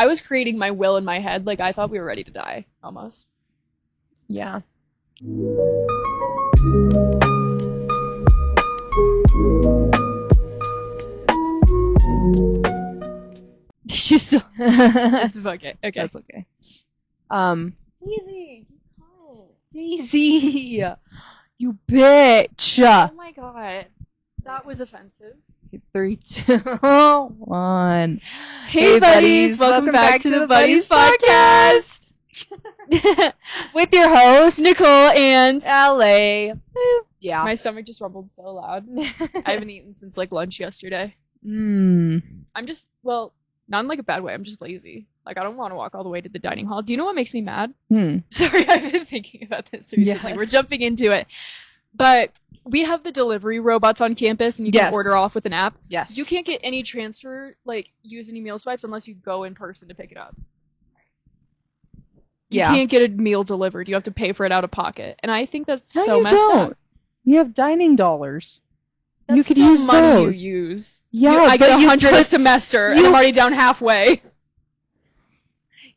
I was creating my will in my head. Like, I thought we were ready to die, almost. Yeah. She's still... It's okay. Okay. That's okay. Daisy, you cunt. Daisy, you bitch. Oh my god. That was offensive. 3, 2, 1. Hey, buddies. Welcome back to the Buddies Podcast. With your host, Nicole and... LA. Yeah. My stomach just rumbled so loud. I haven't eaten since, like, lunch yesterday. I'm just, well, not in, like, a bad way. I'm just lazy. Like, I don't want to walk all the way to the dining hall. Do you know what makes me mad? Sorry, I've been thinking about this recently. Yes. We're jumping into it. But we have the delivery robots on campus, and you can order off with an app. Yes. You can't get any transfer, like, use any meal swipes unless you go in person to pick it up. You can't get a meal delivered. You have to pay for it out of pocket. And I think that's so messed up. You have dining dollars. That's you could still use money those. you use. Yeah, I get 100 a semester, and I'm already down halfway.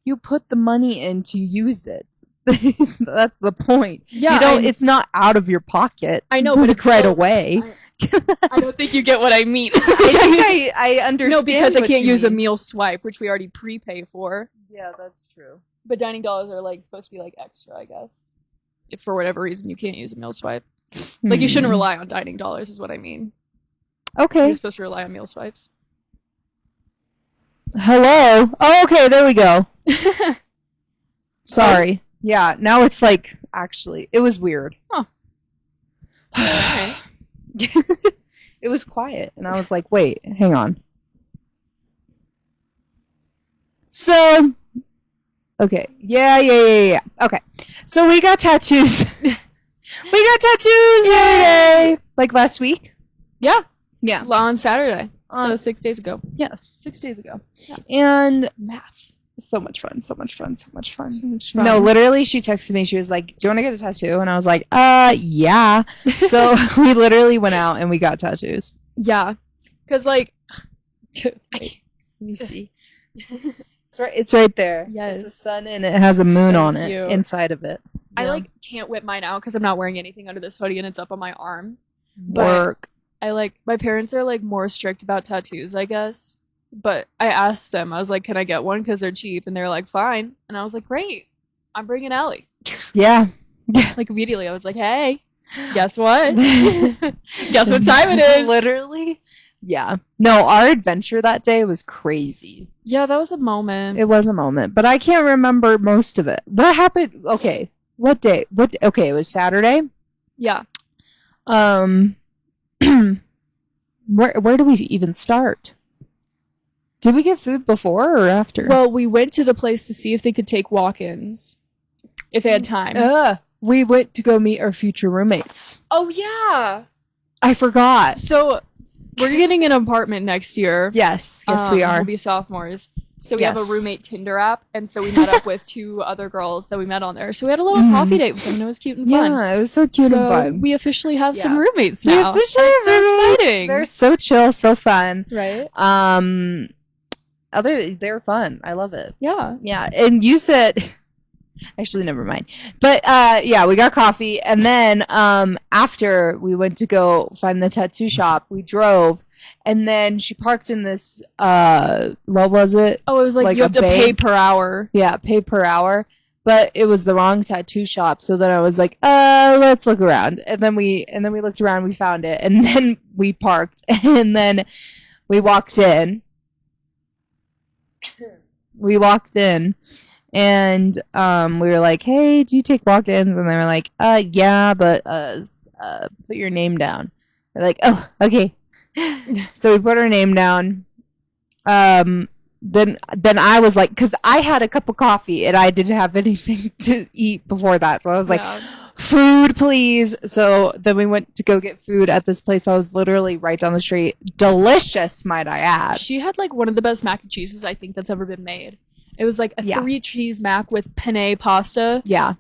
You put the money in to use it. That's the point. Yeah, you don't. It's not out of your pocket. I know, but it's right away. I don't think you get what I mean. I think I understand. No, because I what can't you use a mean. meal swipe, which we already prepay for. Yeah, that's true. But dining dollars are like supposed to be like extra, I guess. If for whatever reason you can't use a meal swipe. Like, you shouldn't rely on dining dollars, is what I mean. Okay. You're supposed to rely on meal swipes. Hello. Oh, okay, there we go. Sorry. Yeah, now it's like, actually, it was weird. Huh. Okay. It was quiet, and I was like, wait, hang on. So, okay. Yeah. Okay. So we got tattoos. We got tattoos today. Like last week? Yeah. Yeah. On Saturday. So 6 days ago. Yeah, 6 days ago. Yeah. And Math. so much fun. No, literally, she texted me. She was like, do you want to get a tattoo? And I was like, yeah. So we literally went out and we got tattoos. Yeah. Because, like... Can you see? It's right there. Yes. It's a sun and it has a moon So on it cute. inside of it. I, Yeah. like, can't whip mine out because I'm not wearing anything under this hoodie and it's up on my arm. Work. My parents are, like, more strict about tattoos, I guess. But I asked them, I was like, can I get one? Because they're cheap. And they're like, fine. And I was like, great. I'm bringing Allie. Yeah. Like, immediately, I was like, hey, guess what? Guess what time it is? Literally. Yeah. No, our adventure that day was crazy. Yeah, that was a moment. It was a moment, but I can't remember most of it. What happened? Okay. What day? Okay, it was Saturday. Yeah. Where do we even start? Did we get food before or after? Well, we went to the place to see if they could take walk-ins. If they had time. We went to go meet our future roommates. Oh, yeah. I forgot. So, we're getting an apartment next year. Yes, we are. We'll be sophomores. So we have a roommate Tinder app, and so we met up with 2 other girls that we met on there. So we had a little coffee date with them, and it was cute and fun. Yeah, it was so cute and fun. We officially have some roommates now. We officially have so roommates. exciting. They're so chill, so fun. Right? They're fun. I love it. Yeah. Yeah, and you said... Actually, never mind. But, yeah, we got coffee, and then after we went to go find the tattoo shop, we drove, and then she parked in this, what was it? Oh, it was like you have to pay per hour. Yeah, pay per hour. But it was the wrong tattoo shop, so then I was like, let's look around. And then we looked around, we found it, and then we parked, and then we walked in. And we were like, hey, do you take walk-ins? And they were like, yeah, but put your name down. We're like, oh, okay. So we put our name down. Then I was like, because I had a cup of coffee and I didn't have anything to eat before that. So I was like, food, please. So then we went to go get food at this place. I was literally right down the street. Delicious, might I add. She had like one of the best mac and cheeses I think that's ever been made. It was like a 3-cheese mac with penne pasta. Yeah.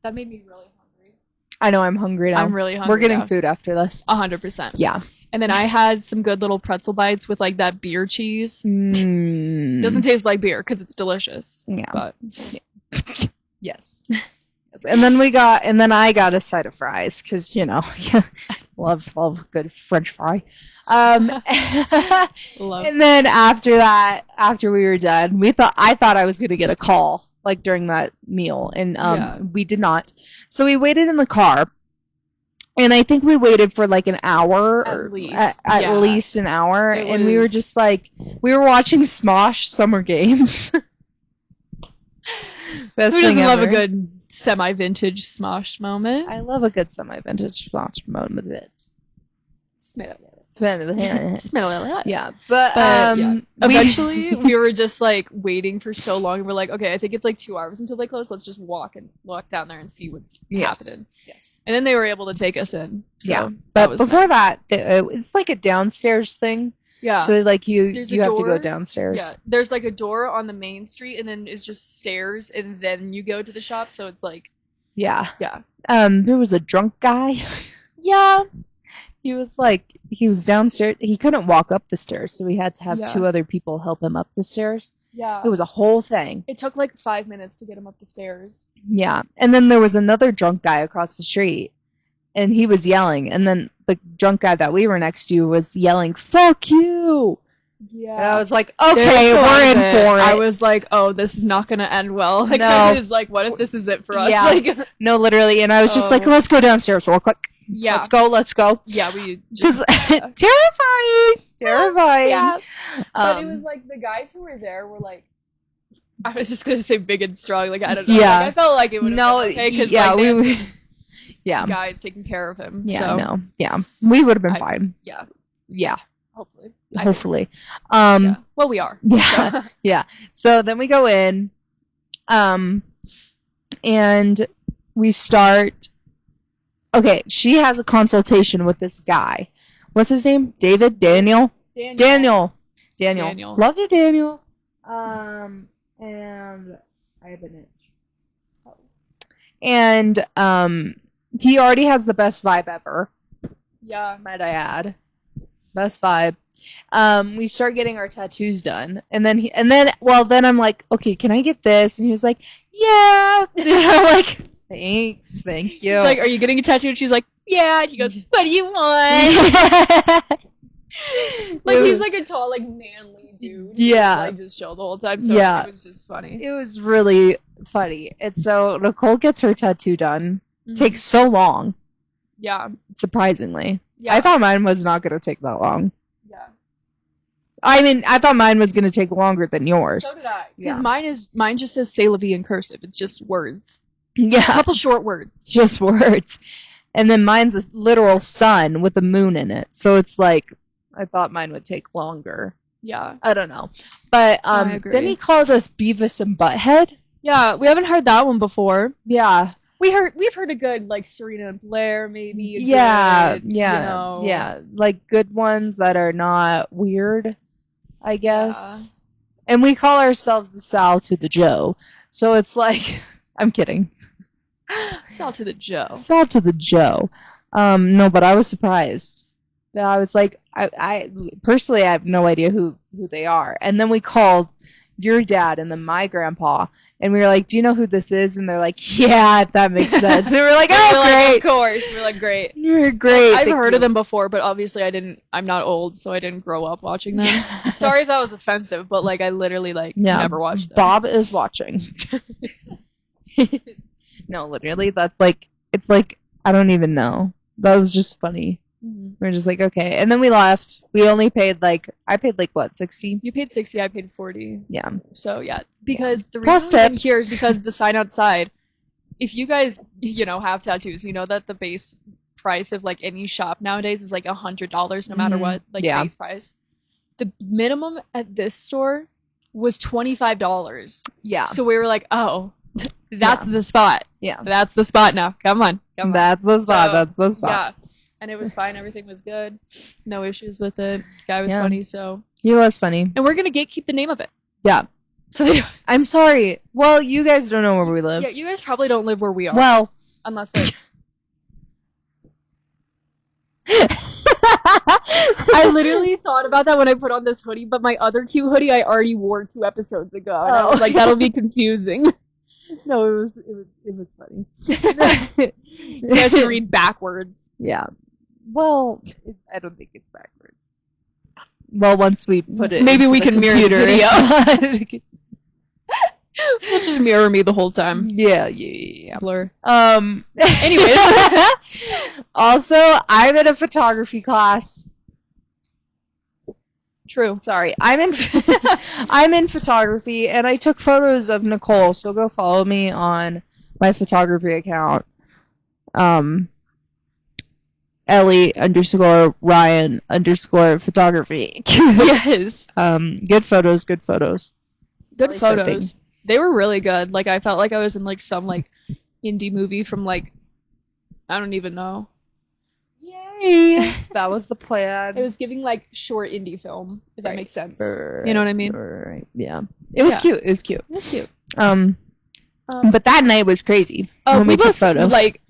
That made me really hungry. I know, I'm hungry now. I'm really hungry. We're getting now. food after this. 100%. Yeah. And then I had some good little pretzel bites with like that beer cheese. Mm. Doesn't taste like beer because it's delicious. Yeah. But Yes. And then I got a side of fries because love good French fry. love. And then after we were done, I thought I was gonna get a call like during that meal, and we did not. So we waited in the car. And I think we waited for like an hour, At least. at least an hour, and we were was- just like, we were watching Smosh Summer Games. Best Who thing doesn't love a ever. good semi-vintage Smosh moment? I love a good semi-vintage Smosh moment. Smell Yeah, yeah. but yeah. Eventually, we were just like waiting for so long, and we're like, okay, I think it's like 2 hours until they close. Let's just walk down there and see what's happening. Yes. And then they were able to take us in. So Yeah, that but was before nice. that, it's like a downstairs thing. Yeah. So like you There's a have to go door. downstairs. Yeah, there's like a door on the main street, and then it's just stairs, and then you go to the shop. So it's like, Yeah. yeah, There was a drunk guy. yeah, He was downstairs. He couldn't walk up the stairs, so we had to have Yeah. 2 other people help him up the stairs. yeah. It was a whole thing. It took like 5 minutes to get him up the stairs. Yeah. And then there was another drunk guy across the street, and he was yelling. And then the drunk guy that we were next to was yelling, "Fuck you!" Yeah. And I was like, There "Okay, was a lot we're of in for it." I was like, oh, this is not gonna end well. Like, No. I was like, what if this is it for us? Yeah. Like, No, literally. And I was just like, Oh. "Let's go downstairs real quick. yeah, Let's go." yeah, we Because just terrifying. yeah. But it Um, was like the guys who were there were like, I was just gonna say big and strong. Like, I don't know. Yeah. Like, I felt like it would have No, been okay because yeah, like, we they would. had Yeah. guys taking care of him. Yeah, so, no. Yeah. We would have been I- fine. yeah, Yeah. hopefully. I think. Hopefully. Yeah. Well, we are. Yeah. So. Yeah. So then we go in, and we start. Okay, she has a consultation with this guy. What's his name? David? Daniel? Daniel. Daniel. Love you, Daniel. And I have an itch. And he already has the best vibe ever, Yeah. might I add. Best vibe. We start getting our tattoos done, and then then I'm like, okay, can I get this? And he was like, yeah. And I'm like, thank you. He's like, are you getting a tattoo? And she's like, yeah. And he goes, what do you want? Like, he's like a tall, like, manly dude. Yeah. Like, just chill the whole time. So Yeah. it was just funny. It was really funny. And so Nicole gets her tattoo done. Mhm. Takes so long, Yeah. surprisingly. Yeah. I thought mine was not going to take that long. Yeah. I mean, I thought mine was going to take longer than yours. So did I. Because Yeah. mine just says "C'est la vie" in cursive. It's just words. A Yeah, couple short words. just words. And then mine's a literal sun with a moon in it. So it's like, I thought mine would take longer. Yeah. I don't know. But I agree. then he called us Beavis and Butthead. Yeah. We haven't heard that one before. Yeah. We've heard a good, like, Serena and Blair, maybe. A Yeah, good, yeah, you know, yeah. Like good ones that are not weird, I guess. And we call ourselves the Sal to the Joe. So it's like, I'm kidding. Sal to the Joe. Sal to the Joe. No, but I was surprised. I was like, I personally, I have no idea who they are. And then we called your dad and then my grandpa, and we were like, do you know who this is? And they're like, yeah, that makes sense. And we're like, We're oh, like, great. of course. We're like, great. You're great. I've Thank heard you. of them before, but obviously I'm not old, so I didn't grow up watching them. Sorry if that was offensive, but like I literally like Yeah, never watched them. Bob is watching. No, literally, that's like, it's like, I don't even know. That was just funny. Mhm. We're just like, okay. And then we left. We only paid I paid like, what, 60? You paid 60, I paid 40. Yeah. So yeah, because the Plus reason we've been tip. here is because the sign outside. If you guys, have tattoos, you know that the base price of like any shop nowadays is like $100 no matter Mhm. what, like Yeah. base price. The minimum at this store was $25. Yeah. So we were like, oh, that's the spot. Yeah. That's the spot now. Come on. That's the spot. So, That's the spot. Yeah. And it was fine. Everything was good. No issues with it. Guy was Yeah. funny. So, He was funny. and we're gonna gatekeep the name of it. Yeah. So they, I'm sorry. Well, you guys don't know where we live. yeah, you guys probably don't live where we are. Well, Unless like I literally thought about that when I put on this hoodie, but my other cute hoodie I already wore 2 episodes ago, and I was like, that'll be confusing. No, it was funny. You guys can read backwards. Yeah. Well, I don't think it's backwards. Well, once we put it, Maybe we can mirror the video. video. We'll just mirror me the whole time. Yeah. Blur. Anyways. Also, I'm in a photography class. True. Sorry, I'm in photography, and I took photos of Nicole. So go follow me on my photography account. Ellie_Ryan_photography. Yes. Good photos. Good Really photos. They were really good. Like, I felt like I was in like some like indie movie from like, I don't even know. Yay! That was the plan. It was giving like short indie film, if that makes sense. Right, you know what I mean? Right. Yeah. It was cute. It was cute. But that night was crazy when we took both, photos. Like,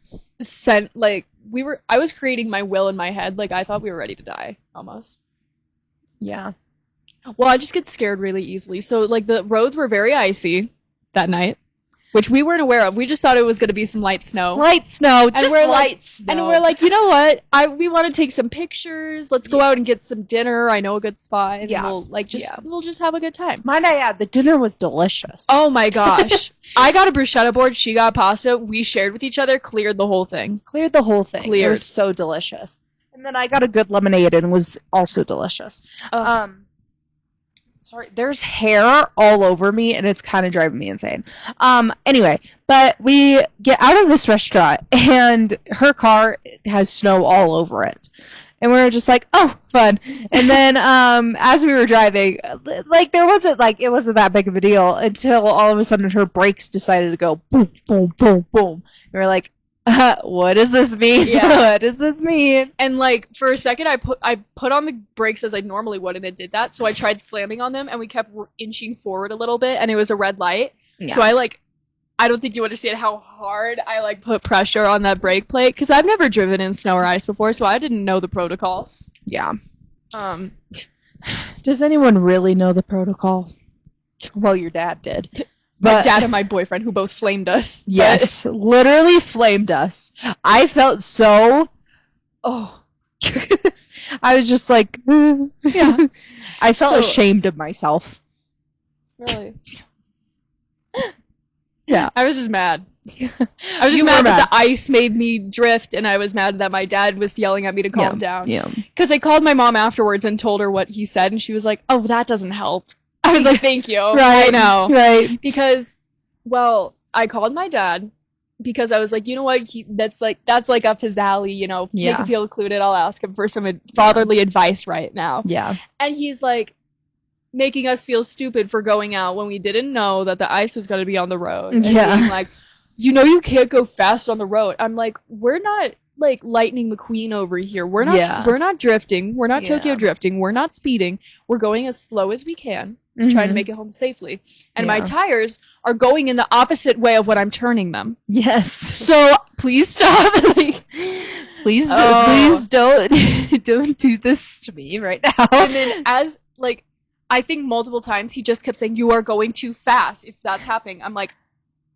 I was creating my will in my head. Like, I thought we were ready to die, almost. Yeah. Well, I just get scared really easily. So, like, the roads were very icy that night, which we weren't aware of. We just thought it was going to be some light snow. Light snow. Just we're light like, snow. And we're like, you know what? We want to take some pictures. Let's go out and get some dinner. I know a good spot. And we'll just have a good time. Might I add, the dinner was delicious. Oh, my gosh. I got a bruschetta board. She got pasta. We shared with each other. Cleared the whole thing. Cleared the whole thing. Cleared. It was so delicious. And then I got a good lemonade, and it was also delicious. Sorry, there's hair all over me, and it's kind of driving me insane. Anyway, but we get out of this restaurant, and her car has snow all over it. And we were just like, oh, fun. And then as we were driving, like, it wasn't that big of a deal until all of a sudden her brakes decided to go boom, boom, boom, boom. And we were like, what does this mean? Yeah. What does this mean? And like for a second, I put on the brakes as I normally would, and it did that. So I tried slamming on them, and we kept inching forward a little bit, and it was a red light. Yeah. So I don't think you understand how hard I put pressure on that brake plate, because I've never driven in snow or ice before, so I didn't know the protocol. Yeah. Does anyone really know the protocol? Well, your dad did. My dad and my boyfriend, who both flamed us. Yes, literally flamed us. I felt so... Oh. I was just like... Yeah. I felt ashamed of myself. Really? Yeah. I was just mad. I was just mad that the ice made me drift, and I was mad that my dad was yelling at me to calm down. Yeah. Because I called my mom afterwards and told her what he said, and she was like, oh, that doesn't help. I was like, thank you. Right. I know. Right. Because, well, I called my dad because I was like, you know what? That's up his alley, you know. Yeah. Make him feel included. I'll ask him for some fatherly advice right now. Yeah. And he's like, making us feel stupid for going out when we didn't know that the ice was going to be on the road. And being like, you know, you can't go fast on the road. I'm like, we're not like Lightning McQueen over here. We're not drifting. We're not Tokyo drifting. We're not speeding. We're going as slow as we can. Trying to make it home safely. And my tires are going in the opposite way of what I'm turning them. Yes. So please stop. Please don't do this to me right now. And then I think multiple times he just kept saying, you are going too fast if that's happening. I'm like,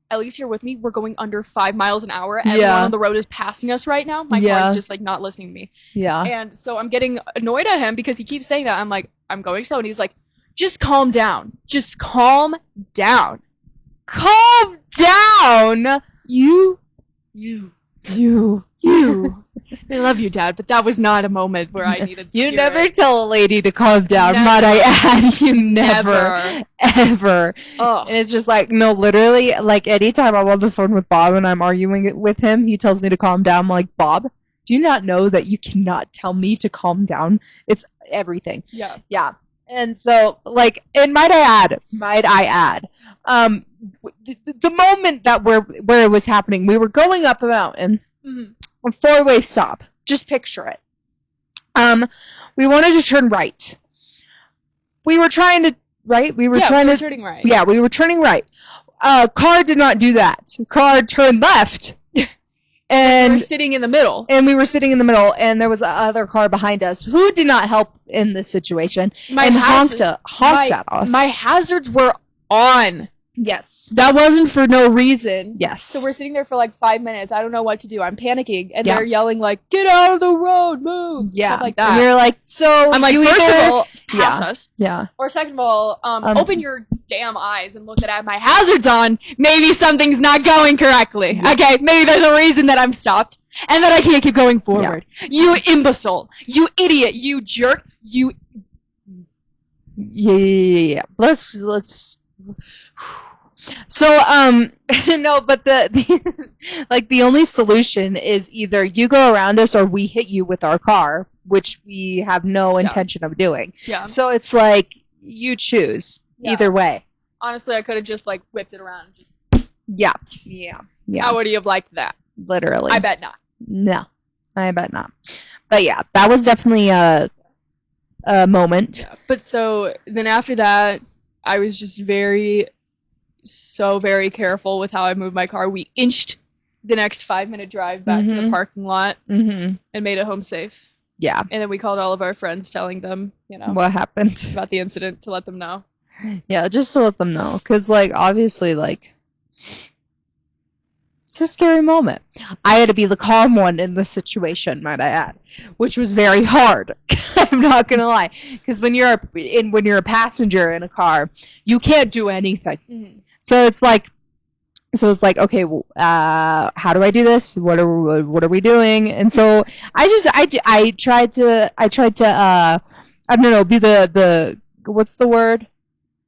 at least you're with me. We're going under 5 miles an hour. Everyone on the road is passing us right now. My car is just not listening to me. Yeah. And so I'm getting annoyed at him because he keeps saying that. I'm like, I'm going slow. And he's like, just calm down. Just calm down. Calm down! You. I love you, Dad, but that was not a moment where I needed to You never tell a lady to calm down, might I add. You never. Ever. Oh. And it's just like, no, literally, like, anytime I'm on the phone with Bob and I'm arguing with him, he tells me to calm down. I'm like, Bob, do you not know that you cannot tell me to calm down? It's everything. Yeah. Yeah. And so, like, and might I add, the moment that where it was happening, we were going up a mountain, a 4-way stop. Just picture it. We wanted to turn right. We were trying to, right? We were turning right. Yeah, we were turning right. Car did not do that. Car turned left. And we were sitting in the middle. And we were sitting in the middle, and there was another car behind us who did not help in this situation honked at us. My hazards were on. Yes. That wasn't for no reason. Yes. So we're sitting there for like 5 minutes. I don't know what to do. I'm panicking. And they're yelling like, get out of the road, move. Yeah. Stuff like that. And you're like, so I'm like, first of all, pass us. Yeah. Or second of all, open your damn eyes and look that I have my hazards on. Maybe something's not going correctly. Yeah. Okay, maybe there's a reason that I'm stopped. And that I can't keep going forward. Yeah. You imbecile. You idiot. You jerk. You... Yeah. Let's... So, no, but the like, the only solution is either you go around us or we hit you with our car, which we have no intention of doing. Yeah. So it's like, you choose either way. Honestly, I could have just, like, whipped it around and just... Yeah. How would you have liked that? Literally. I bet not. No, I bet not. But yeah, that was definitely a moment. Yeah. But so, then after that, I was just very careful with how I moved my car. We inched the next 5-minute drive back to the parking lot and made it home safe. Yeah. And then we called all of our friends telling them, what happened about the incident to let them know. Yeah, just to let them know. Because, like, obviously, like, it's a scary moment. I had to be the calm one in the situation, might I add, which was very hard. I'm not gonna lie, because when you're a passenger in a car, you can't do anything. Mm-hmm. So it's like, okay, well, how do I do this? What are we doing? And so I tried to I don't know, be the what's the word?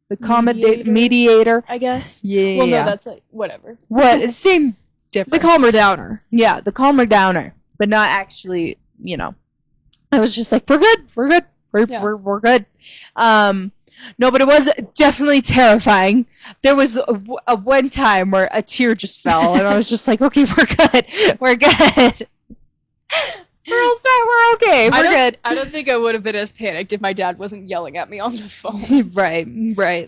The mediator, I guess. Yeah. Well, no, that's like, whatever. What? It seemed different. The calmer downer. Yeah, the calmer downer, but not actually, I was just like, we're good. We're good. No, but it was definitely terrifying. There was a one time where a tear just fell, and I was just like, okay, we're good. We're all set. We're okay. We're good. I don't think I would have been as panicked if my dad wasn't yelling at me on the phone. Right.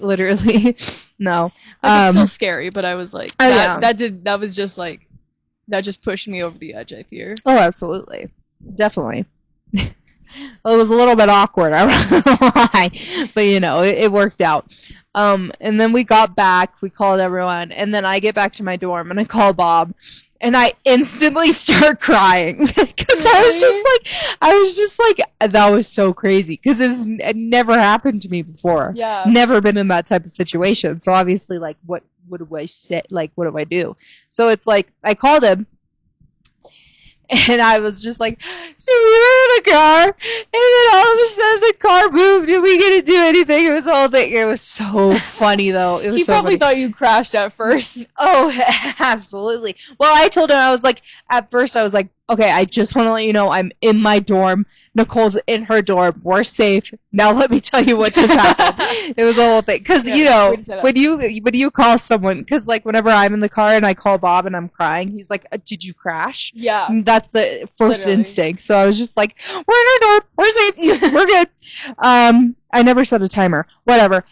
Literally. No. Like, it's still scary, but I was like, that just pushed me over the edge, I fear. Oh, absolutely. Definitely. Well, it was a little bit awkward, I don't know why, but it worked out. And then we got back, we called everyone, and then I get back to my dorm and I call Bob. And I instantly start crying because I was just like, that was so crazy because it never happened to me before. Yeah. Never been in that type of situation. So obviously, like, what do I say? Like, what do I do? So it's like, I called him. And I was just like, so we were in a car, and then all of a sudden the car moved, and we didn't do anything. It was the whole thing. It was so funny, though. It was he so probably funny. thought you crashed at first. Oh, absolutely. Well, I told him, I was like, at first I was like, okay, I just want to let you know I'm in my dorm. Nicole's in her dorm. We're safe. Now let me tell you what just happened. It was a whole thing. Because, when you call someone, because, like, whenever I'm in the car and I call Bob and I'm crying, he's like, did you crash? Yeah. And that's the first instinct. So I was just like, we're in our dorm. We're safe. We're good. I never set a timer. Whatever.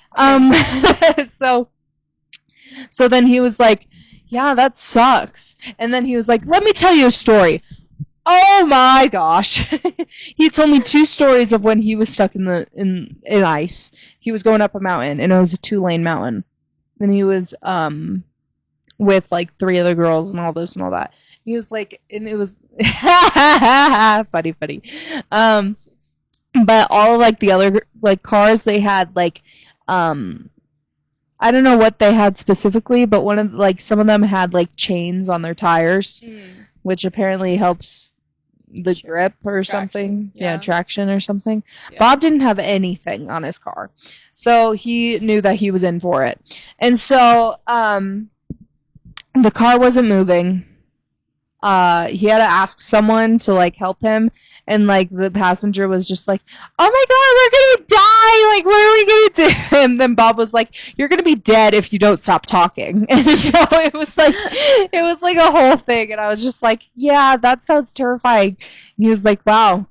So then he was like, yeah, that sucks. And then he was like, let me tell you a story. Oh my gosh. He told me 2 stories of when he was stuck in ice. He was going up a mountain, and it was a 2-lane mountain. And he was with like 3 other girls and all this and all that. He was like, and it was funny. But all of, like, the other, like, cars, they had, like, I don't know what they had specifically, but some of them had, like, chains on their tires, which apparently helps the grip or something. Yeah, traction or something. Yeah. Bob didn't have anything on his car, so he knew that he was in for it. And so, the car wasn't moving. He had to ask someone to, like, help him. And, like, the passenger was just like, oh, my God, we're going to die. Like, what are we going to do? And then Bob was like, you're going to be dead if you don't stop talking. And so it was like a whole thing. And I was just like, yeah, that sounds terrifying. And he was like, wow,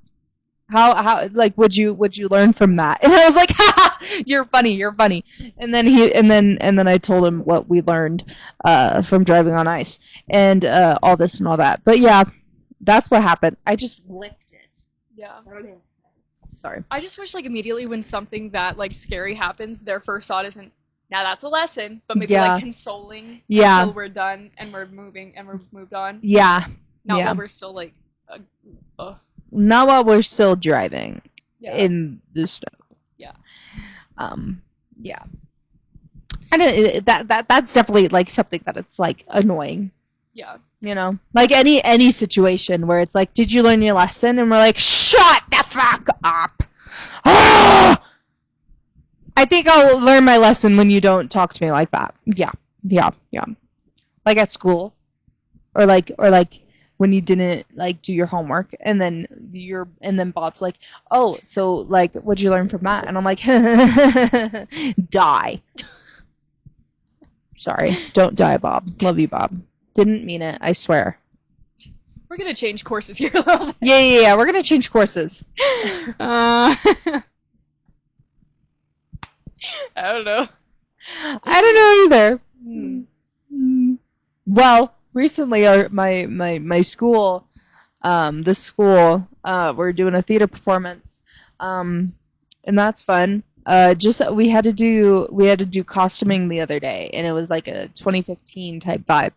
How like would you learn from that? And I was like, ha, you're funny. And then I told him what we learned from driving on ice and all this and all that. But yeah, that's what happened. I just licked it. Yeah. Sorry. I just wish like immediately when something that like scary happens, their first thought isn't, now that's a lesson, but maybe like consoling until we're done and we're moving and we're moved on. Yeah. Not while we're still like not while we're still driving in the snow. Yeah. Yeah. I don't that's definitely like something that it's like annoying. Yeah. You know, like any situation where it's like, did you learn your lesson? And we're like, shut the fuck up. I think I'll learn my lesson when you don't talk to me like that. Yeah. Like at school, or like when you didn't like do your homework, and then Bob's like, oh, so like, what'd you learn from that? And I'm like, die. Sorry, don't die, Bob. Love you, Bob. Didn't mean it, I swear. We're gonna change courses here a little bit. Yeah, we're gonna change courses. I don't know. I don't know either. Well, recently my school, we're doing a theater performance, and that's fun. We had to do costuming the other day, and it was like a 2015 type vibe.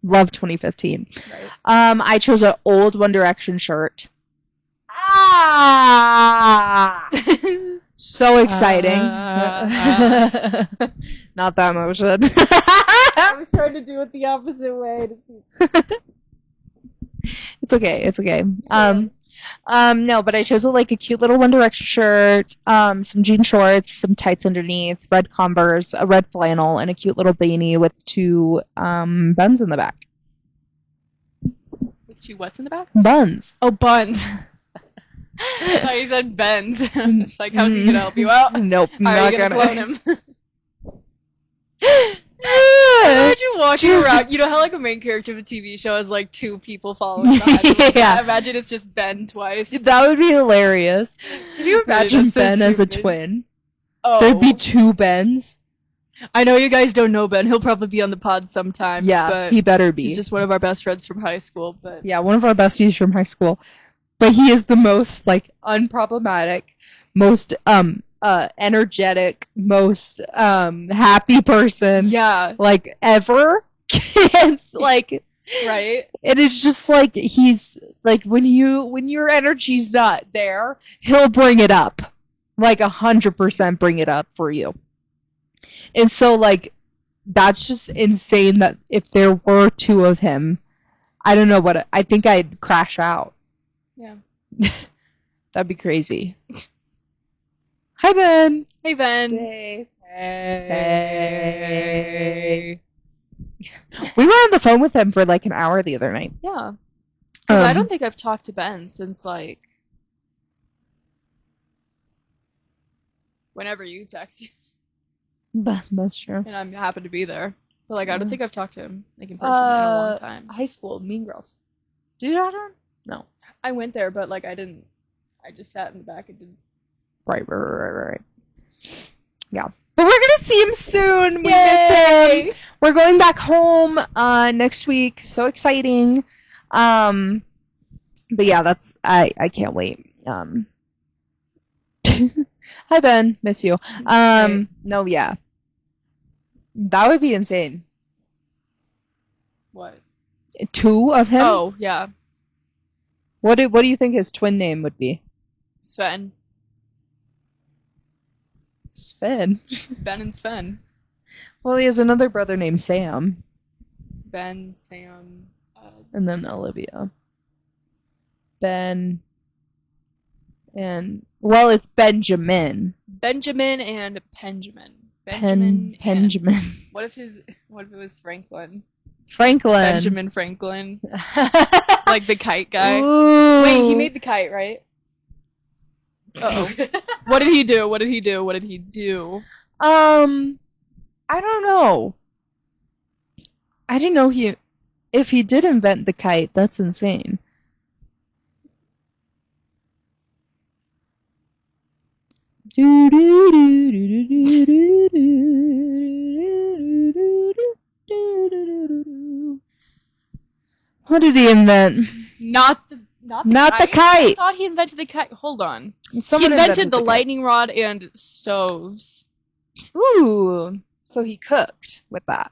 Love 2015. Right. I chose an old One Direction shirt. So exciting. Not that motion. I was trying to do it the opposite way. It's okay. No, but I chose like a cute little One Direction shirt, some jean shorts, some tights underneath, red Converse, a red flannel, and a cute little beanie with two buns in the back. With two what's in the back? Buns. Oh, buns. I thought you said Benz. It's like, how's he gonna help you out? Nope, How are you gonna clone him? Imagine walking around. You know how like a main character of a TV show has like two people following behind him? Like Yeah. Imagine it's just Ben twice. That would be hilarious. Can you imagine Ben as a twin? Oh. There'd be two Bens. I know you guys don't know Ben. He'll probably be on the pod sometime. Yeah, but he better be. He's just one of our best friends from high school. But yeah, one of our besties from high school. But he is the most like unproblematic, most energetic, most happy person. Yeah. Like ever. It's like right. It is just like he's like when your energy's not there, he'll bring it up. Like 100% bring it up for you. And so like that's just insane that if there were two of him, I don't know I think I'd crash out. Yeah. That'd be crazy. Hi, Ben. Hey, Ben. Hey. We were on the phone with him for like an hour the other night. Yeah. Because I don't think I've talked to Ben since like whenever you texted. That's true. And I happen to be there. But like I don't think I've talked to him like in person in a long time. High school, Mean Girls. Did you talk to him? No. I went there, but like I didn't. I just sat in the back and didn't. Right. Yeah. But we're gonna see him soon. We miss him. We're going back home next week. So exciting. But yeah, that's I can't wait. Hi Ben, miss you. No, yeah. That would be insane. What? Two of him? Oh, yeah. What do you think his twin name would be? Sven. Sven. Ben and Sven. Well, he has another brother named Sam. Ben, Sam, and then Olivia. Ben. And well, it's Benjamin. Benjamin and Benjamin. Benjamin. What if it was Franklin? Benjamin Franklin. Like the kite guy. Ooh. Wait, he made the kite, right? Uh-oh. What did he do? I don't know. I didn't know if he did invent the kite, that's insane. What did he invent? Not the kite. I thought he invented the kite. Hold on. Someone he invented the kite. lightning rod and stoves. Ooh. So he cooked with that.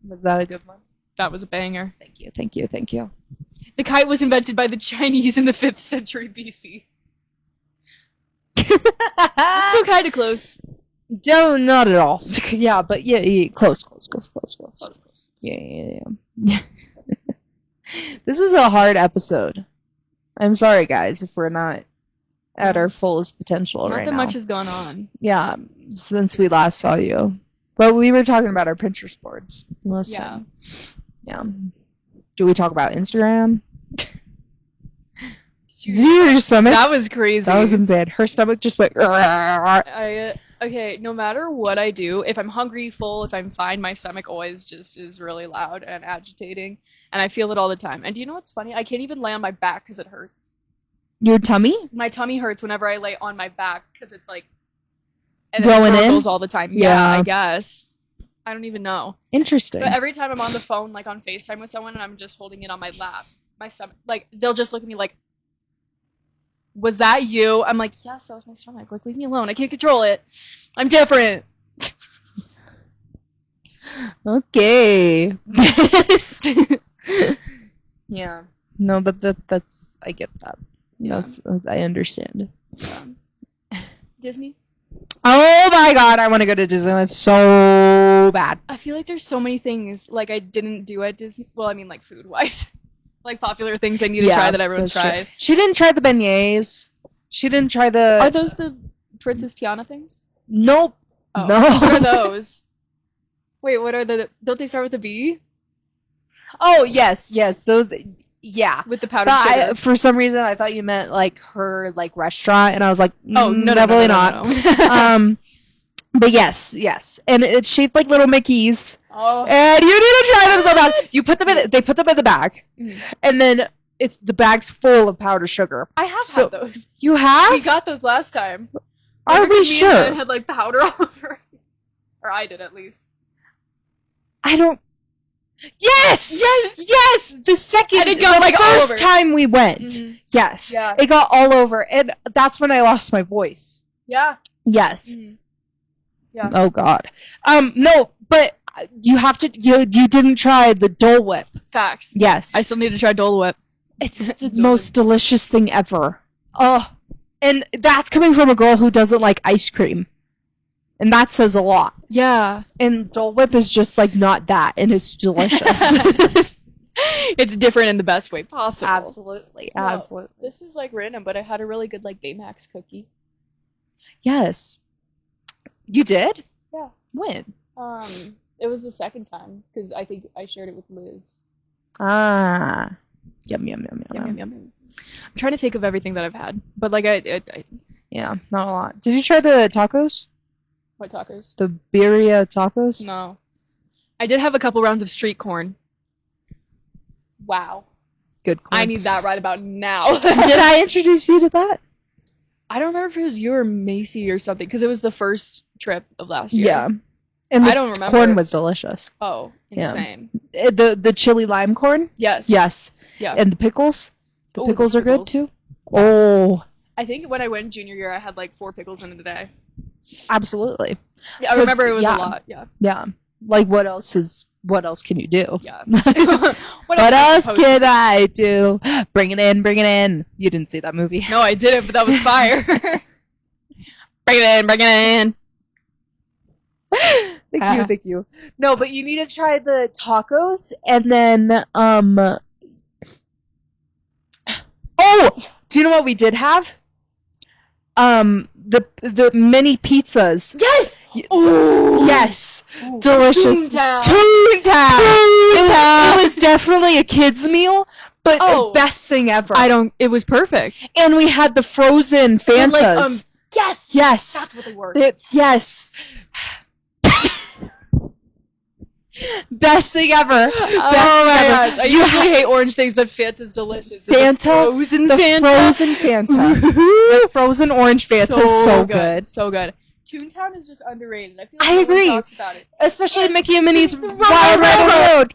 Was that a good one? That was a banger. Thank you. The kite was invented by the Chinese in the 5th century BC. Still kind of close. Not at all. Yeah, but yeah, close. Yeah. This is a hard episode. I'm sorry, guys, if we're not at our fullest potential right now. Not that much has gone on. Yeah, since we last saw you. But we were talking about our Pinterest boards. Listen. Yeah. Do we talk about Instagram? Did you hear your stomach? That was crazy. That was insane. Her stomach just went... Okay, no matter what I do, if I'm hungry, full, if I'm fine, my stomach always just is really loud and agitating, and I feel it all the time. And do you know what's funny? I can't even lay on my back because it hurts. Your tummy? My tummy hurts whenever I lay on my back because it's like... And going in? All the time. Yeah, I guess. I don't even know. Interesting. But every time I'm on the phone, like on FaceTime with someone, and I'm just holding it on my lap, my stomach, like, they'll just look at me like, was that you? I'm like, yes, that was my stomach. Like, leave me alone. I can't control it. I'm different. Okay. Yeah. No, but that's I get that. Yeah. I understand. Yeah. Disney? Oh my god, I want to go to Disneyland so bad. I feel like there's so many things like I didn't do at Disney. Well, I mean like food-wise. Like popular things I need to try that everyone's tried. She didn't try the beignets. She didn't try the... Are those the Princess Tiana things? Nope. Oh, no. What are those? Wait, what are the... Don't they start with a B? Oh, yes. Those... Yeah. With the powdered sugar. For some reason, I thought you meant, like, her, like, restaurant, and I was like, no, definitely not. But yes. And it's shaped like little Mickeys. Oh. And you need to try them so bad. They put them in the bag. Mm. And then the bag's full of powdered sugar. I have had those. You have? We got those last time. Are we sure? And had, like, powder all over it. Or I did, at least. I don't... Yes! The second, and it got, like, first time we went. Mm-hmm. Yes. Yeah. It got all over. And that's when I lost my voice. Yeah. Yes. Mm-hmm. Yeah. Oh, God. No, but you have to... You didn't try the Dole Whip. Facts. Yes. I still need to try Dole Whip. It's the most delicious thing ever. Oh. And that's coming from a girl who doesn't like ice cream. And that says a lot. Yeah. And Dole Whip is just, like, not that, and it's delicious. It's different in the best way possible. Absolutely. This is, like, random, but I had a really good, like, Baymax cookie. Yes. You did? Yeah. When? It was the second time, because I think I shared it with Liz. Ah. Yum. I'm trying to think of everything that I've had, but, like, I yeah, not a lot. Did you try the tacos? What tacos? The birria tacos? No. I did have a couple rounds of street corn. Wow. Good corn. I need that right about now. Did I introduce you to that? I don't remember if it was you or Macy or something, because it was the first trip of last year. Yeah. And I don't remember. Corn was delicious. Oh, insane. Yeah. The chili lime corn? Yes. Yeah. And the pickles? The pickles are good too? Oh. I think when I went junior year, I had like 4 pickles in a day. Absolutely. Yeah, I remember it was a lot. Yeah. Yeah. Like what else can you do? Yeah. what else can I do? Bring it in. You didn't see that movie. No, I didn't, but that was fire. Bring it in. Thank you. No, but you need to try the tacos, and then, oh! Do you know what we did have? The mini pizzas. Yes! Ooh. Yes! Ooh. Delicious. Toontown! It was definitely a kid's meal, but the best thing ever. It was perfect. And we had the frozen Fantas. Yes! That's what they were. Yes! Best thing ever. Oh my gosh. I usually hate orange things, but Fanta's delicious. Fanta. The frozen Fanta. The frozen orange Fanta is so good. So good. Toontown is just underrated. I feel I like agree. no one talks about it. Especially Mickey and Minnie's Wild Railroad.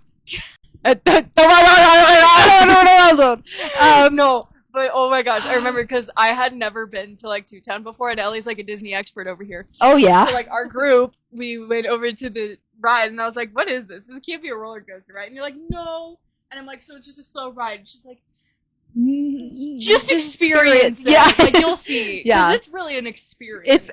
No, but oh my gosh, I remember because I had never been to like Toontown before, and Ellie's like a Disney expert over here. Oh yeah. So like our group, we went over to the ride, and I was like, "What is this? This can't be a roller coaster, right?" And you're like, "No," and I'm like, "So it's just a slow ride." And she's like, just experience it. Yeah. Like you'll see. Yeah. It's really an experience.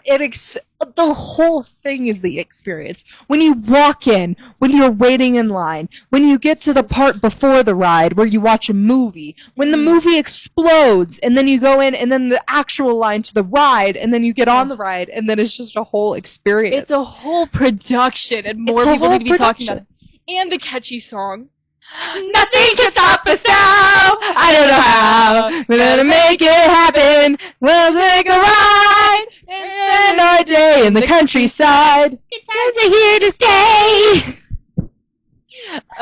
The whole thing is the experience. When you walk in, when you're waiting in line, when you get to the part before the ride where you watch a movie, when the movie explodes, and then you go in, and then the actual line to the ride, and then you get on the ride, and then it's just a whole experience. It's a whole production, and more people need to be talking about it. And a catchy song. Nothing can stop us now. I don't know how. We're gonna make it happen. We'll take a ride and spend our day in the countryside. Times are here to stay.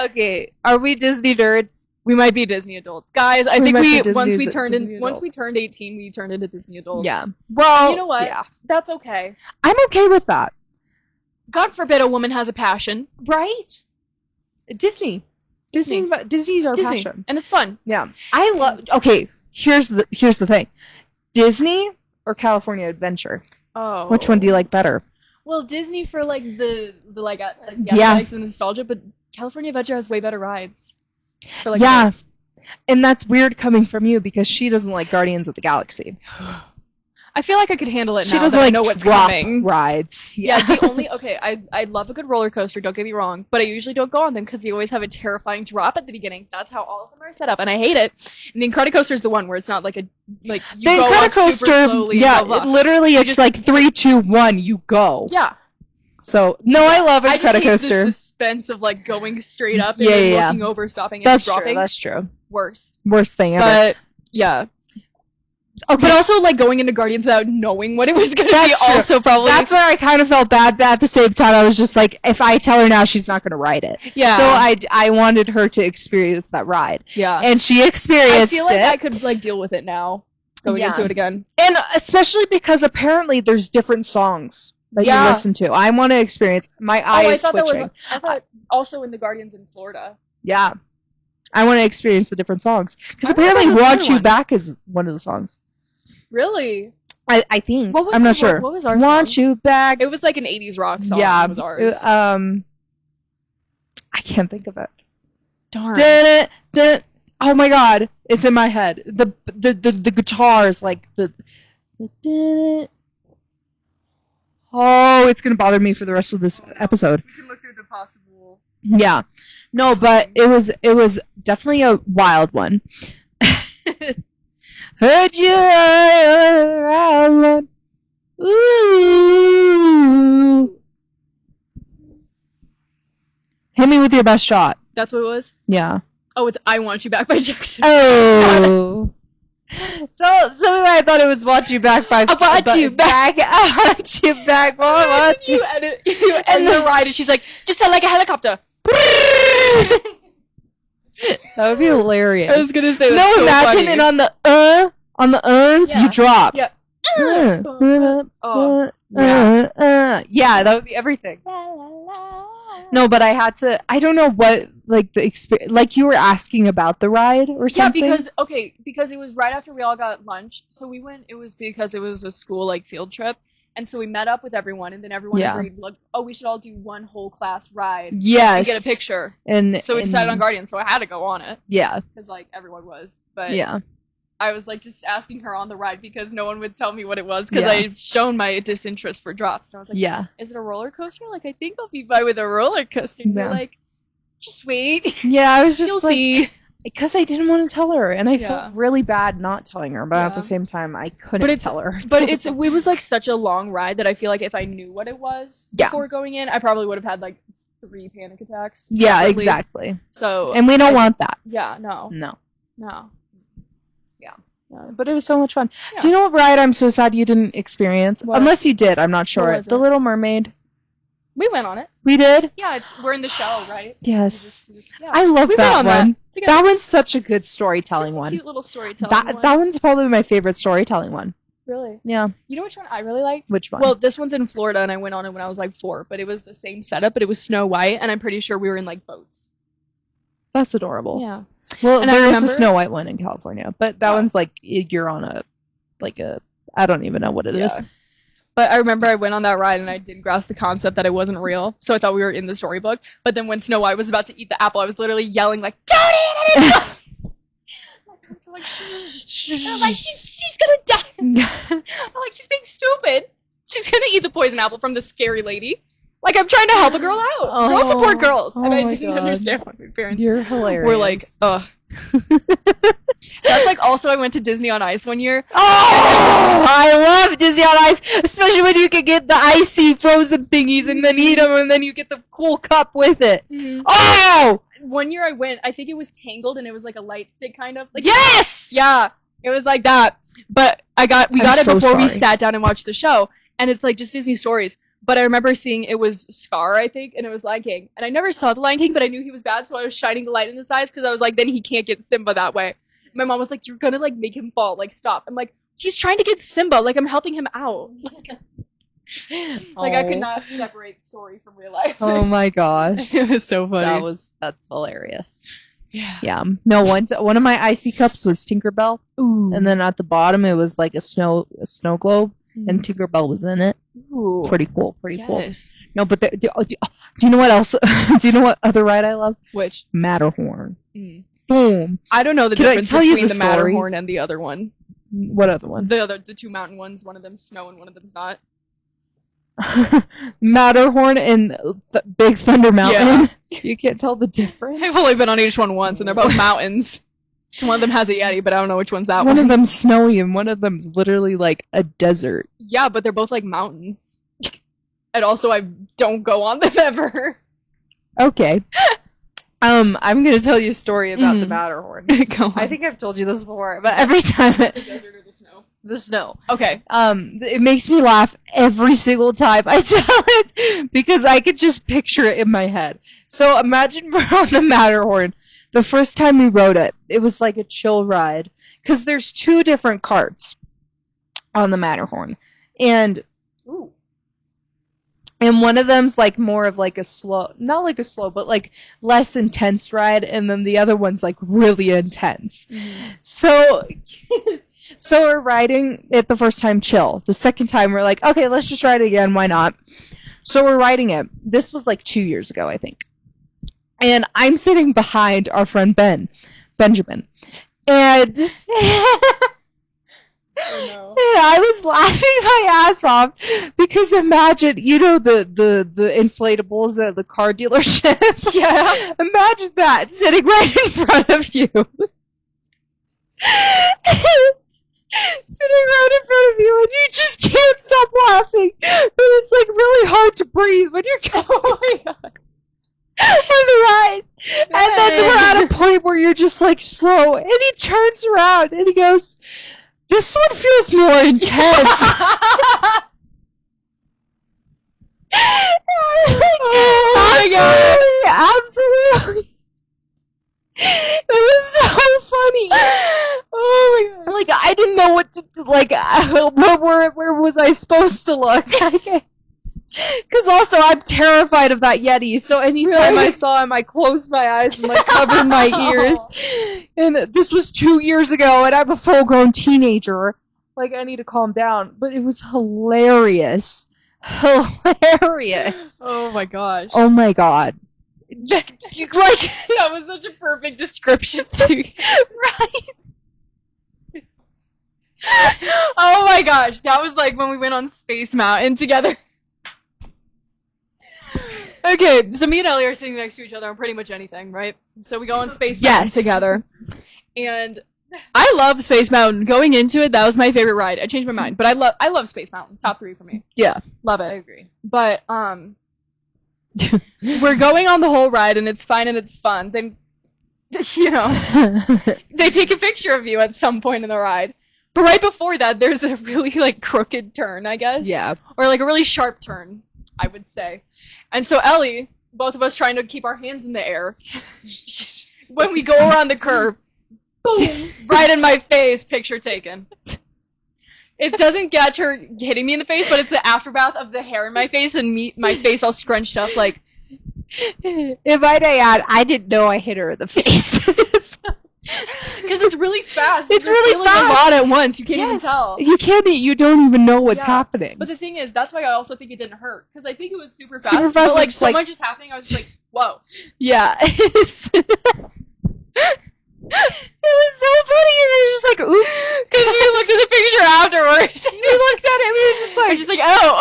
Okay, are we Disney nerds? We might be Disney adults, guys. I think once we turned 18, we turned into Disney adults. Yeah. Well, you know what? Yeah. That's okay. I'm okay with that. God forbid a woman has a passion, right? Disney's our passion, and it's fun. Yeah, I love. Okay, here's the thing: Disney or California Adventure. Oh, which one do you like better? Well, Disney for like the the nostalgia, but California Adventure has way better rides. For, like, yeah, and that's weird coming from you because she doesn't like Guardians of the Galaxy. I feel like I could handle it now. She doesn't that like I know what's drop coming. rides. Yeah, the only I love a good roller coaster. Don't get me wrong, but I usually don't go on them because they always have a terrifying drop at the beginning. That's how all of them are set up, and I hate it. And the Incredicoaster is the one where it's not like you the go up super slowly. Yeah, blah, blah. literally, it's just like 3, 2, 1, you go. Yeah. So no, I love I just hate Incredicoaster. the suspense of like going straight up and then looking over, stopping, and That's dropping. true. That's true. Worst thing ever. But yeah. Okay. But also, like, going into Guardians without knowing what it was going to be true. also probably... That's where I kind of felt bad, but at the same time, I was just like, if I tell her now, she's not going to ride it. Yeah. So I wanted her to experience that ride. Yeah. And she experienced it. I feel like I could, like, deal with it now, going into it again. And especially because apparently there's different songs that you listen to. I want to experience... My eyes twitching. I thought also in the Guardians in Florida. Yeah. I want to experience the different songs. Because apparently Want You Back is one of the songs. Really? I think. I'm not sure. What was our Want song? You Back. It was like an 80s rock song. Yeah. It was ours. I can't think of it. Darn. Oh my god. It's in my head. The guitars, like the Oh, it's gonna bother me for the rest of this episode. You can look through the possible... Yeah. No, but it was definitely a wild one. Heard you around. Ooh. Hit me with your best shot. That's what it was? Yeah. Oh, it's I Want You Back by Jackson. Oh. So I thought it was Want You Back by... I want you back. I want you back. I want you. You end the ride and she's like, just sound like a helicopter. That would be hilarious. I was gonna say that's no, so imagine funny. it on the uns, you drop. Yeah. Yeah, that would be everything. No, but I don't know what, like, the experience, like, you were asking about the ride or something? Yeah, because it was right after we all got lunch, so we went, it was because it was a school, like, field trip, and so we met up with everyone, and then everyone agreed, like, oh, we should all do one whole class ride. Yes. And get a picture. And so we decided on Guardian, so I had to go on it. Yeah. Because, like, everyone was. But yeah. I was, like, just asking her on the ride because no one would tell me what it was because I had shown my disinterest for drops. And I was like, is it a roller coaster? Like, I think I'll be fine with a roller coaster. And they're like, just wait. Yeah, I was just You'll see. Because I didn't want to tell her, and I felt really bad not telling her, but at the same time, I couldn't tell her. But it was, like, such a long ride that I feel like if I knew what it was before going in, I probably would have had, like, 3 panic attacks. Yeah, exactly. So... And we don't want that. Yeah, no. No. Yeah. But it was so much fun. Yeah. Do you know what ride I'm so sad you didn't experience? What? Unless you did, I'm not sure. The Little Mermaid. We went on it. We did? Yeah, we're in the shell, right? Yes. Yeah. I love that one. That one's such a good storytelling just a one. cute little storytelling one. That one's probably my favorite storytelling one. Really? Yeah. You know which one I really liked? Which one? Well, this one's in Florida, and I went on it when I was like 4, but it was the same setup, but it was Snow White, and I'm pretty sure we were in like boats. That's adorable. Yeah. Well, and there is a Snow White one in California, but that one's like you're on a I don't even know what it is. But I remember I went on that ride and I didn't grasp the concept that it wasn't real, so I thought we were in the storybook. But then when Snow White was about to eat the apple, I was literally yelling like, "Don't eat it!" My parents were like, "Shh." I'm like, "She's gonna die." I'm like, "She's being stupid. She's gonna eat the poison apple from the scary lady." Like, I'm trying to help a girl out. Girls support girls, and I didn't understand why my parents were like, ugh. That's like also I went to Disney on Ice one year. Oh, I love Disney on Ice, especially when you can get the icy frozen thingies and then eat them, and then you get the cool cup with it. Mm-hmm. Oh! One year I went, I think it was Tangled, and it was like a light stick kind of. Like, yes! Yeah, it was like that. But we got it before we sat down and watched the show, and it's like just Disney stories. But I remember seeing it was Scar, I think, and it was Lion King. And I never saw the Lion King, but I knew he was bad, so I was shining the light in his eyes because I was like, then he can't get Simba that way. My mom was like, "You're gonna like make him fall, like stop." I'm like, "He's trying to get Simba, like I'm helping him out." Like I could not separate story from real life. Oh my gosh. It was so funny. That's hilarious. Yeah. Yeah. No, one of my icy cups was Tinkerbell. Ooh. And then at the bottom it was like a snow globe. And Tinkerbell was in it. Ooh. Pretty cool. Cool. No, but do you know what else? Do you know what other ride I love? Which? Matterhorn. Boom. I don't know the difference between the Matterhorn and the other one. What other one? The two mountain ones. One of them's snow and one of them's not. Matterhorn and Big Thunder Mountain. Yeah. You can't tell the difference. I've only been on each one once, and they're both mountains. So one of them has a Yeti, but I don't know which one's that one. One of them's snowy, and one of them's literally like a desert. Yeah, but they're both like mountains. And also, I don't go on them ever. Okay. I'm gonna tell you a story about the Matterhorn. Go on. I think I've told you this before, but every time the desert or the snow? The snow. Okay. It makes me laugh every single time I tell it because I could just picture it in my head. So imagine we're on the Matterhorn. The first time we rode it, it was like a chill ride because there's 2 different carts on the Matterhorn, and one of them's like more of like a slow, not like a slow, but like less intense ride, and then the other one's like really intense. So we're riding it the first time chill. The second time we're like, okay, let's just ride it again. Why not? So we're riding it. This was like 2 years ago, I think. And I'm sitting behind our friend Benjamin. And I was laughing my ass off because imagine, you know, the inflatables at the car dealership? Yeah. Imagine that sitting right in front of you. Sitting right in front of you, and you just can't stop laughing. But it's like really hard to breathe when you're going. Oh my god. And the ride. And then we're at a point where you're just like slow, and he turns around and he goes, "This one feels more intense." Oh my god. Absolutely. It was so funny. Oh my god. Like, I didn't know what to, like, where was I supposed to look? Because also, I'm terrified of that Yeti, so anytime I saw him, I closed my eyes and, like, covered my ears. And this was 2 years ago, and I'm a full-grown teenager. Like, I need to calm down. But it was hilarious. Hilarious. Oh my gosh. Oh my god. Like, that was such a perfect description too. Right. Oh my gosh, that was like when we went on Space Mountain together. Okay, so me and Ellie are sitting next to each other on pretty much anything, right? So we go on Space Mountain together. And I love Space Mountain. Going into it, that was my favorite ride. I changed my mind, but I love Space Mountain. Top 3 for me. Yeah. Love it. I agree. But we're going on the whole ride, and it's fine and it's fun. Then, you know, they take a picture of you at some point in the ride. But right before that, there's a really, like, crooked turn, I guess. Yeah. Or, like, a really sharp turn. I would say. And so Ellie, both of us trying to keep our hands in the air, when we go around the curve, boom, right in my face, picture taken. It doesn't catch her hitting me in the face, but it's the aftermath of the hair in my face and my face all scrunched up like. If I add, I didn't know I hit her in the face. Because it's really fast. It's really fast. A lot at once. You can't even tell. You can't. You don't even know what's happening. But the thing is, that's why I also think it didn't hurt. Because I think it was super fast. Super fast. But like so much is happening. I was just like, whoa. Yeah. It was so funny. And it was just like, oops. Because we looked at the picture afterwards. We looked at it. We were just like, oh.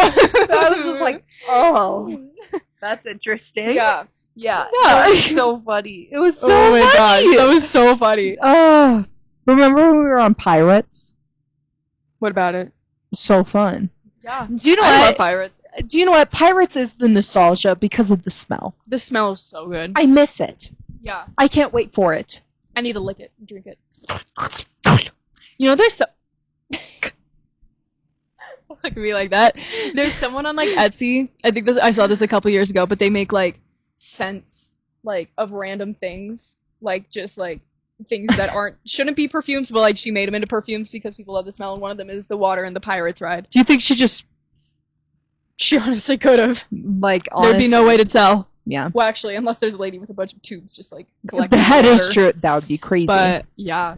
I was just like, oh, that's interesting. Yeah. Yeah. That was so funny. It was so funny. Oh my god, that was so funny. Oh, remember when we were on Pirates? What about it? So fun. Yeah. Do you know I what? love Pirates. Do you know what? Pirates is the nostalgia because of the smell. The smell is so good. I miss it. Yeah. I can't wait for it. I need to lick it and drink it. You know, there's so... Look at me like that. There's someone on, like, Etsy. I saw this a couple years ago, but they make, like, scents, like, of random things. Like, just, like, things that shouldn't be perfumes, but, like, she made them into perfumes because people love the smell, and one of them is the water in the Pirates ride. Do you think She honestly could have. like, honestly, There'd be no way to tell. Yeah. Well, actually, unless there's a lady with a bunch of tubes just, like, collecting That water. is true. That would be crazy. But, yeah.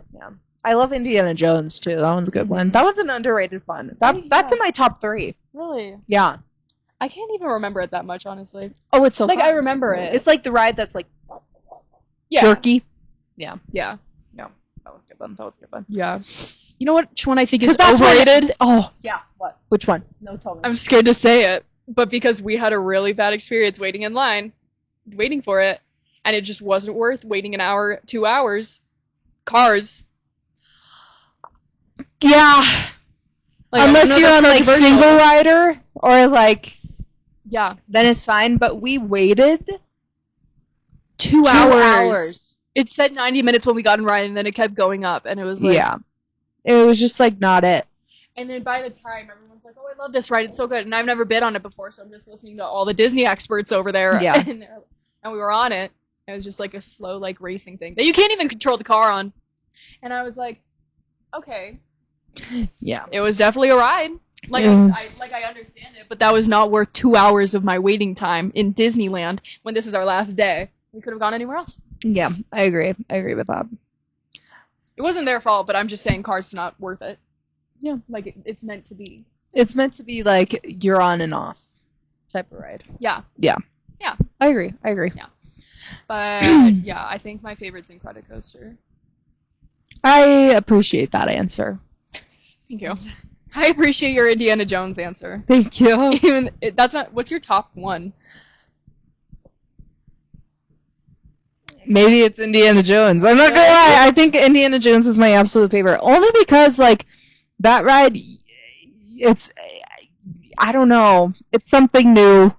I love Indiana Jones, too. That one's a good one. That one's an underrated one. That's in my top 3. Really? Yeah. I can't even remember it that much, honestly. Oh, it's so like, fun. I remember it. It's like the ride that's, like, Yeah. jerky. Yeah. Yeah. No. That was a good one. That was a good one. Yeah. You know which one I think is that's overrated? Oh, yeah. What? Which one? No, tell me. I'm scared to say it, but because we had a really bad experience waiting in line, waiting for it, and it just wasn't worth waiting an hour, 2 hours. Cars. Yeah. Like, unless you're on, like, single rider or, like... Yeah. Then it's fine, but we waited 2 hours. It said 90 minutes when we got in ride, and then it kept going up, and it was like... Yeah. It was just, like, not it. And then by the time, everyone's like, oh, I love this ride, it's so good. And I've never been on it before, so I'm just listening to all the Disney experts over there. Yeah. And we were on it. It was just, like, a slow, like, racing thing that you can't even control the car on. And I was like, okay. Yeah. It was definitely a ride. Like, I understand it, but that was not worth 2 hours of my waiting time in Disneyland when this is our last day. We could have gone anywhere else. Yeah, I agree. I agree with that. It wasn't their fault, but I'm just saying cars not worth it. Yeah. Like, it's meant to be. It's meant to be, like, you're on and off type of ride. Yeah. Yeah. Yeah. I agree. Yeah. But, yeah, I think my favorite's Incredicoaster. I appreciate that answer. Thank you. I appreciate your Indiana Jones answer. Thank you. Even that's not. What's your top one? Maybe it's Indiana Jones. I'm not gonna lie. I think Indiana Jones is my absolute favorite. Only because, like, that ride, it's, I don't know. It's something new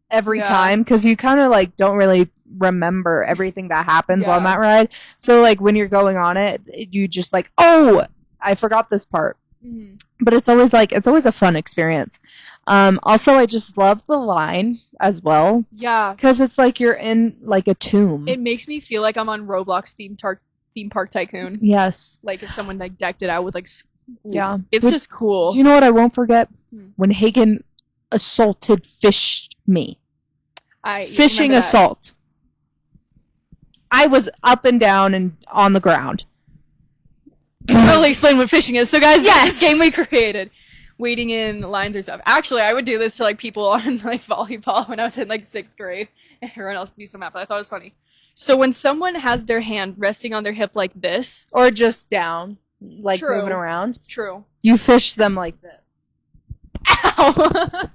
every time because you kind of, like, don't really remember everything that happens on that ride. So, like, when you're going on it, you just, like, oh, I forgot this part. Mm-hmm. But it's always a fun experience. Also, I just love the line as well. Yeah. Because it's like you're in, like, a tomb. It makes me feel like I'm on Roblox theme park tycoon. Yes. Like if someone, like, decked it out with, like, yeah. It's just cool. Do you know what I won't forget? When Hagen fished me. Fishing assault. I was up and down and on the ground. Really explain what fishing is. So, guys, this game we created. Waiting in lines or stuff. Actually, I would do this to, like, people on, like, volleyball when I was in, like, 6th grade. And everyone else would be so mad, but I thought it was funny. So when someone has their hand resting on their hip like this. Or just down. Like, moving around. True. You fish them like this. Ow!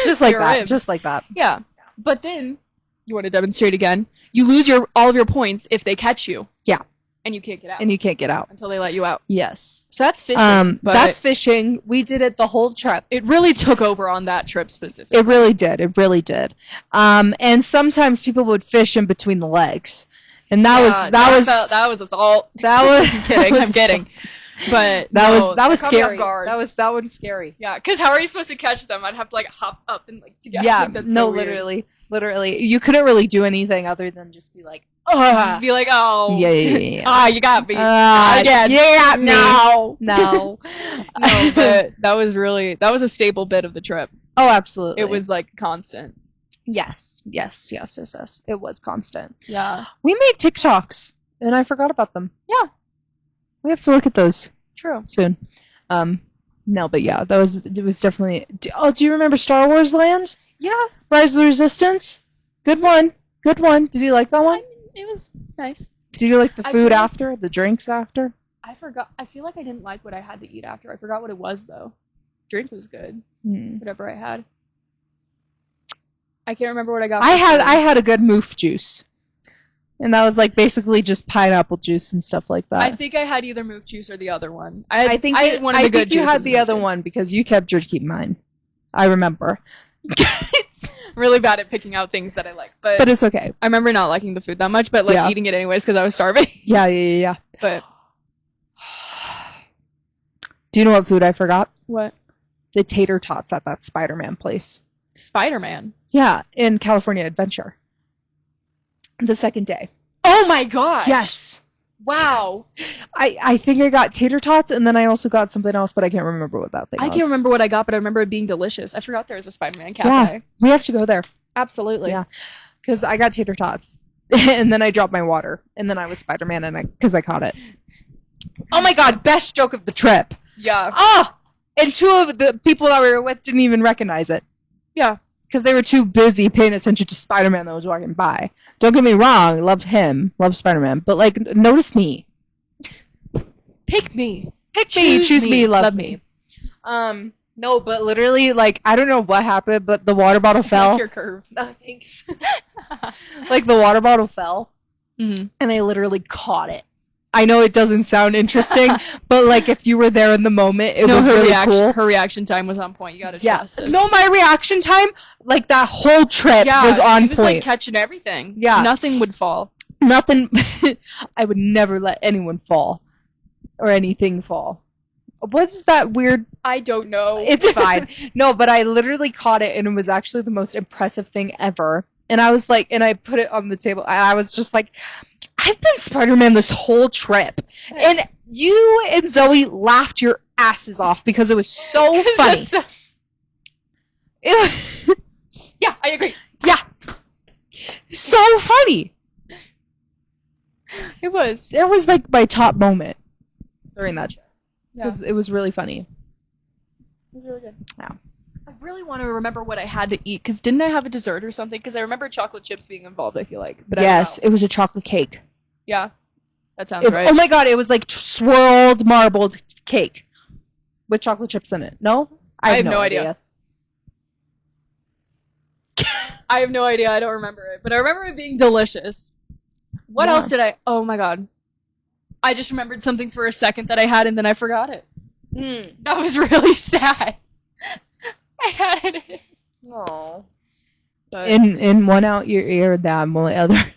Just like that. Ribs. Just like that. Yeah. But then, you want to demonstrate again, you lose all of your points if they catch you. Yeah. And you can't get out. And you can't get out. Until they let you out. Yes. So that's fishing. That's fishing. We did it the whole trip. It really took over on that trip specifically. It really did. It really did. And sometimes people would fish in between the legs. And that was assault. I'm kidding. I'm kidding. But that was caught me off scary. guard. That one's scary. Yeah, because how are you supposed to catch them? I'd have to like hop up and like together. Yeah, Like, that's no, so weird. literally, you couldn't really do anything other than just be like, Just be like, oh, yeah. you got me. Again, You got me. no. No, but that was a staple bit of the trip. Oh, absolutely. It was like constant. Yes. It was constant. Yeah. We made TikToks, and I forgot about them. Yeah. We have to look at those True. soon. No, but yeah, it was definitely. Do you remember Star Wars Land? Yeah. Rise of the Resistance. Good one. Did you like that one? It was nice. Did you like the I food feel- after, the drinks after? I forgot. I feel like I didn't like what I had to eat after. I forgot what it was though. Drink was good. Whatever I had. I can't remember what I got. I had a good moof juice, and that was like basically just pineapple juice and stuff like that. I think I had either moof juice or the other one. I think one of the good you had juices the other one because you kept drinking mine. I remember. Really bad at picking out things that I like, But it's okay. I remember not liking the food that much, but like eating it anyways because I was starving. Yeah. But do you know what food I forgot? what? The tater tots at that Spider-Man place. Spider-Man. Yeah, in California Adventure. The second day. Oh my gosh. Yes. Wow. I think I got tater tots, and then I also got something else, but I can't remember what that thing was. I can't remember what I got, but I remember it being delicious. I forgot there was a Spider-Man cafe. Yeah, we have to go there. Absolutely. Yeah, because I got tater tots, and then I dropped my water, and then I was Spider-Man, and because I caught it. Oh my God! Best joke of the trip. Yeah. Oh, and two of the people that we were with didn't even recognize it. Yeah. Because they were too busy paying attention to Spider-Man that was walking by. Don't get me wrong, love him, love Spider-Man, but like, notice me. Pick me. Choose me, love me. No, but literally, like, I don't know what happened, but the water bottle fell. Like your curve. Oh, thanks. Like, the water bottle fell, Mm-hmm. and I literally caught it. I know it doesn't sound interesting, but like, if you were there in the moment, it was really cool. Her reaction time was on point. You gotta trust it. No, my reaction time, like, that whole trip was on she was, point. Like, catching everything. Yeah. Nothing would fall. Nothing. I would never let anyone fall. Or anything fall. What's that weird? I don't know. It's fine. No, but I literally caught it, and it was actually the most impressive thing ever. And I was like, and I put it on the table. I was just like, I've been Spider-Man this whole trip. And you and Zoe laughed your asses off because it was so funny. Yeah, I agree. Yeah. So funny. It was. It was like my top moment during that trip. Yeah. It was really funny. It was really good. Yeah. I really want to remember what I had to eat, because didn't I have a dessert or something? Because I remember chocolate chips being involved, I feel like. But Yes, I don't know. it was a chocolate cake. Yeah. That sounds right. Oh my God, it was like swirled marbled cake with chocolate chips in it. No? I have no idea. I have no idea. I don't remember it. But I remember it being delicious. What else did I... Oh my God. I just remembered something for a second that I had, and then I forgot it. That was really sad. I had it. Oh. But... In one out your ear, that one other.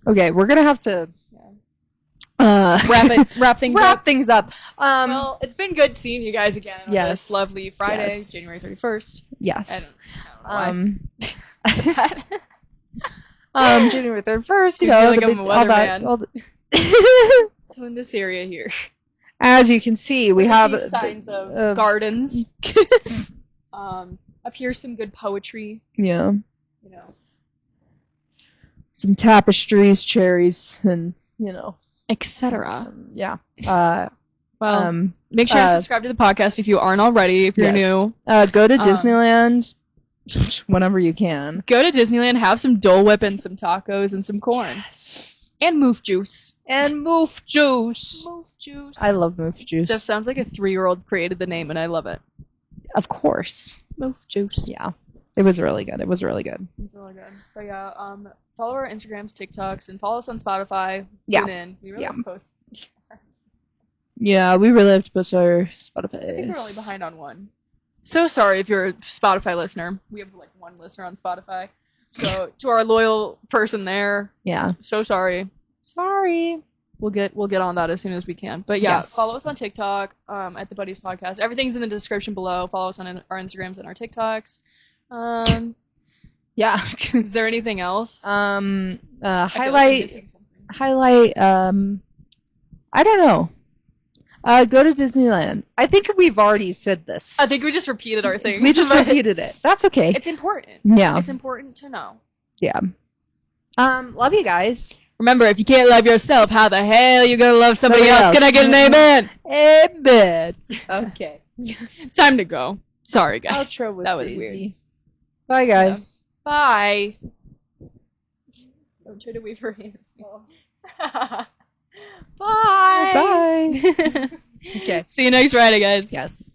Okay, we're gonna have to wrap things up. Well, it's been good seeing you guys again on yes. this lovely Friday, Yes. January 31st. Yes. I don't know why. January 31st, you I know, feel like I'm a all that. weatherman. All the So in this area here, as you can see, we have these signs of gardens. Up here, some good poetry. Yeah. You know, Some tapestries, cherries, and etc. Yeah. Well, make sure to subscribe to the podcast if you aren't already. If you're new, go to Disneyland whenever you can. Go to Disneyland, have some Dole Whip and some tacos and some corn. Yes. And moof juice. Moof juice. Moof juice. I love moof juice. That sounds like a 3-year-old created the name, and I love it. Of course. Moof juice. Yeah. It was really good. It was really good. It's really good. But yeah, follow our Instagrams, TikToks, and follow us on Spotify. Yeah. Tune in. We really post. Yeah, we really have to post our Spotify. I think we're only behind on one. So sorry if you're a Spotify listener. We have like one listener on Spotify. So to our loyal person there, Yeah. so sorry. Sorry. we'll get on that as soon as we can. But yeah, Yes. follow us on TikTok at the Buddies Podcast. Everything's in the description below. Follow us on our Instagrams and our TikToks. Yeah. Is there anything else? Highlight. I feel like I'm missing something. Highlight. I don't know. Go to Disneyland. I think we've already said this. I think we just repeated our thing. We just repeated it. That's okay. It's important. Yeah. It's important to know. Yeah. Love you guys. Remember, if you can't love yourself, how the hell you gonna love somebody else? Can I get an amen? Amen. Okay. Time to go. Sorry, guys. Outro was that was easy. weird. Bye, guys. Yeah. Bye. Don't try to wave her hand. Bye. Bye. Okay. See you next Friday, guys. Yes.